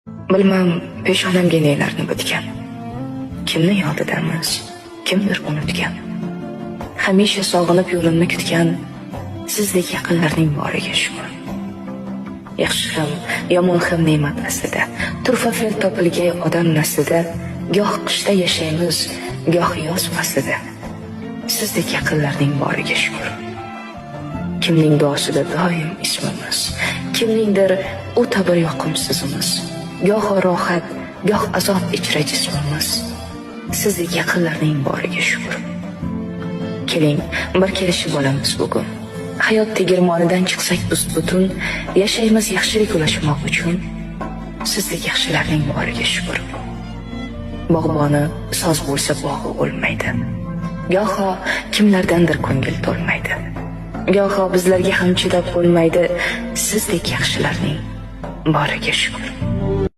Bilmam, peshonamga nelarni bitgan. Kimni yodidamiz, kimdir unutgan. Hamisha sog'inib yo'limni kutgan sizdek yaqinlarning boriga shukr. Yaxshi ham, yomon ham ne'mat aslida. Turfa fe'l topilgay odam naslida, goh qishda yashaymiz, goh yoz faslida. Sizdek yaqinlarning boriga shukr. Kimning duosida doim ismimiz, kimningdir o'ta bir yoqimsizimiz. Goh rohat, goh azob ichra jismimiz. Sizdek yaqinlarning boriga shukr. Keling, bir kelishib olamiz bugun. Hayot tegirmonidan chiqsak butun, yashaymiz yaxshilik ulashmoq uchun. Sizdek yaxshilarning boriga shukr. Bog'boni soz bo'lsa bog'i o'lmaydi. Goho kimlardandir ko'ngil to'lmaydi. Goho bizlarga ham chidab bo'lmaydi. Sizdek yaxshilarning boriga shukr.